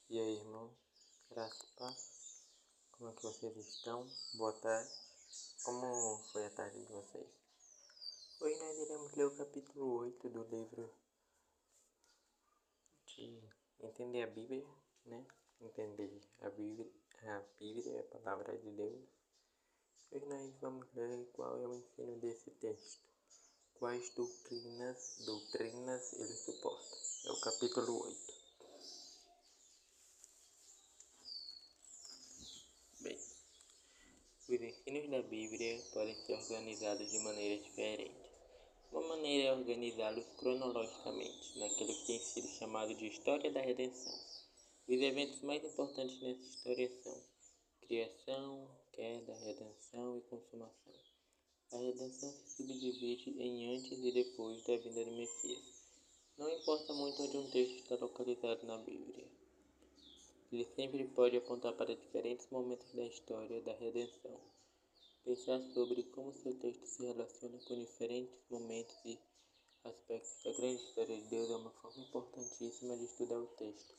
E aí, irmão? Graças a paz. Como é que vocês estão? Boa tarde. Como foi a tarde de vocês? Hoje nós iremos ler o capítulo 8 do livro de Entender a Bíblia, né? Entender a Bíblia é a palavra de Deus. Hoje nós vamos ler qual é o ensino desse texto. Quais doutrinas ele suporta. É o capítulo 8. Bem, os ensinos da Bíblia podem ser organizados de maneira diferente. Uma maneira é organizá-los cronologicamente, naquilo que tem sido chamado de História da Redenção. Os eventos mais importantes nessa história são criação, queda, redenção e consumação. A redenção se subdivide em antes e depois da vinda do Messias. Não importa muito onde um texto está localizado na Bíblia. Ele sempre pode apontar para diferentes momentos da história da redenção. Pensar sobre como seu texto se relaciona com diferentes momentos e aspectos da grande história de Deus é uma forma importantíssima de estudar o texto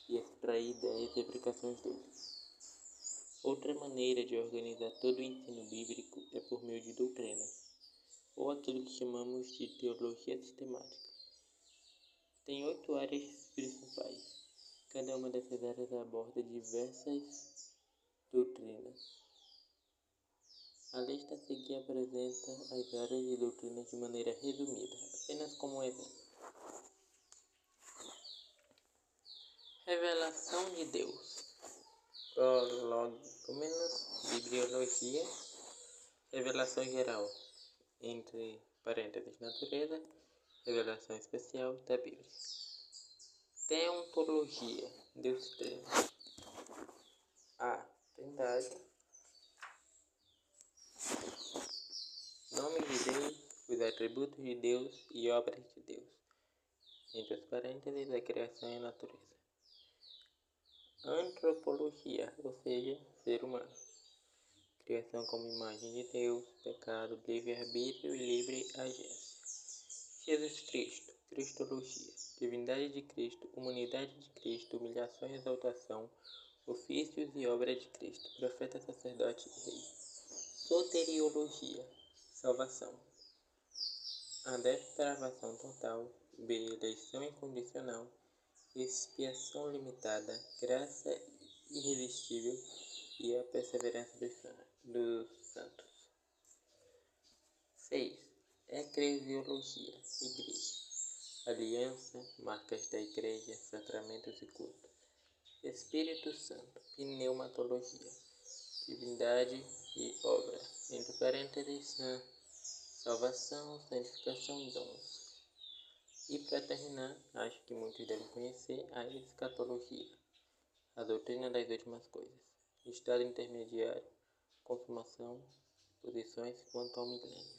e extrair ideias e aplicações dele. Outra maneira de organizar todo o ensino bíblico é por meio de doutrinas, ou aquilo que chamamos de teologia sistemática. Tem 8 áreas principais. Cada uma dessas áreas aborda diversas doutrinas. A lista a seguir apresenta as áreas de doutrinas de maneira resumida, apenas como um exemplo. Revelação de Deus. Prolegômenos, bibliologia, revelação geral, entre parênteses, natureza, revelação especial da Bíblia. Teontologia, Deus Trino. A. Trindade. Nome de Deus, os atributos de Deus e obras de Deus. Entre os parênteses, a criação e a natureza. Antropologia, ou seja, ser humano. Criação como imagem de Deus, pecado, livre-arbítrio e livre agência. Jesus Cristo, Cristologia, divindade de Cristo, humanidade de Cristo, humilhação e exaltação, ofícios e obras de Cristo, profeta, sacerdote e rei. Soteriologia, salvação. A depravação total, B, eleição incondicional, expiação limitada, graça irresistível e a perseverança dos santos. 6. Eclesiologia, igreja, aliança, marcas da igreja, sacramentos e culto. Espírito Santo, pneumatologia, divindade e obra, entre parênteses, salvação, santificação e dons. E para terminar, acho que muitos devem conhecer a escatologia, a doutrina das últimas coisas, estado intermediário, consumação, posições quanto ao milênio.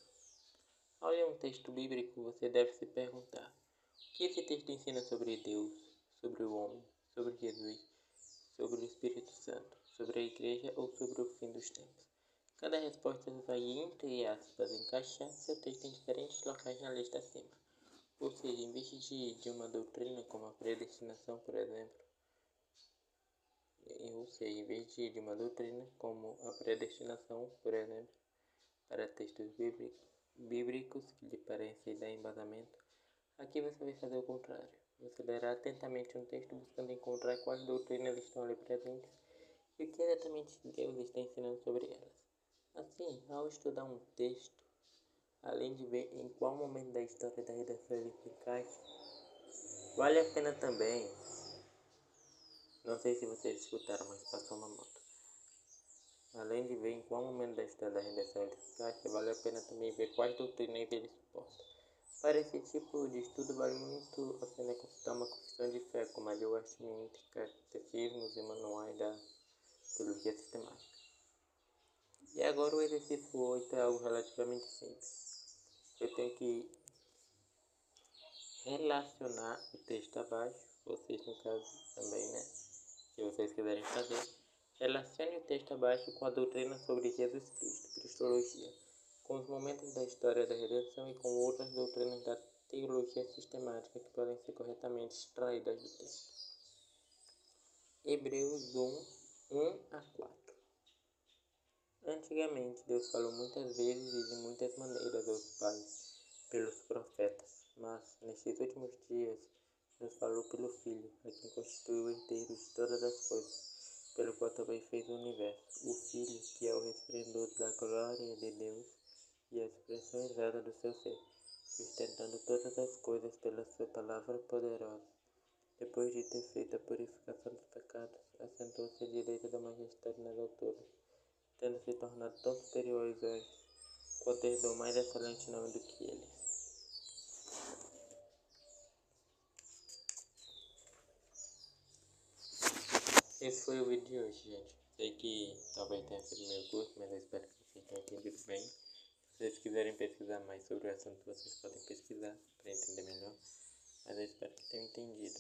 Ao ler um texto bíblico, você deve se perguntar: o que esse texto ensina sobre Deus, sobre o homem, sobre Jesus, sobre o Espírito Santo, sobre a igreja ou sobre o fim dos tempos? Cada resposta vai, entre aspas, encaixar seu texto em diferentes locais na lista acima. Ou seja, em vez de uma doutrina como a predestinação, por exemplo, para textos bíblicos que lhe parecem dar embasamento, aqui você vai fazer o contrário. Você lerá atentamente um texto buscando encontrar quais doutrinas estão ali presentes e o que exatamente Deus está ensinando sobre elas. Assim, ao estudar um texto, além de ver em qual momento da história da redenção ele se encaixa, vale a pena também, não sei se vocês escutaram, mas passou uma moto. Além de ver em qual momento da história da redenção ele se encaixa, vale a pena também ver quais doutrinas ele suporta. Para esse tipo de estudo, vale muito a pena consultar uma confissão de fé, como a de Westminster, catecismos e manuais da teologia sistemática. E agora o exercício 8 é algo relativamente simples. Eu tenho que relacionar o texto abaixo, vocês no caso também, né? Se vocês quiserem fazer, relacione o texto abaixo com a doutrina sobre Jesus Cristo, Cristologia, com os momentos da história da redenção e com outras doutrinas da teologia sistemática que podem ser corretamente extraídas do texto. Hebreus 1, 1 a 4. Antigamente, Deus falou muitas vezes e de muitas maneiras aos pais, pelos profetas, mas, nestes últimos dias, nos falou pelo Filho, a quem constituiu o herdeiro de todas as coisas, pelo qual também fez o universo. O Filho, que é o resplendor da glória de Deus e a expressão exata do seu ser, sustentando todas as coisas pela sua palavra poderosa. Depois de ter feito a purificação dos pecados, assentou-se à direita da majestade nas alturas, tendo se tornado tão superior aos anjos, quanto herdou mais excelente nome do que eles. Esse foi o vídeo de hoje, gente. Sei que talvez tenha sido meio curto, mas eu espero que vocês tenham entendido bem. Se vocês quiserem pesquisar mais sobre o assunto, vocês podem pesquisar para entender melhor. Mas eu espero que tenham entendido.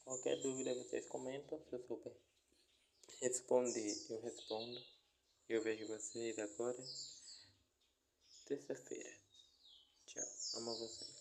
Qualquer dúvida vocês comentam, se eu souber responder, eu respondo. Eu vejo vocês agora, terça-feira. Tchau, amo vocês.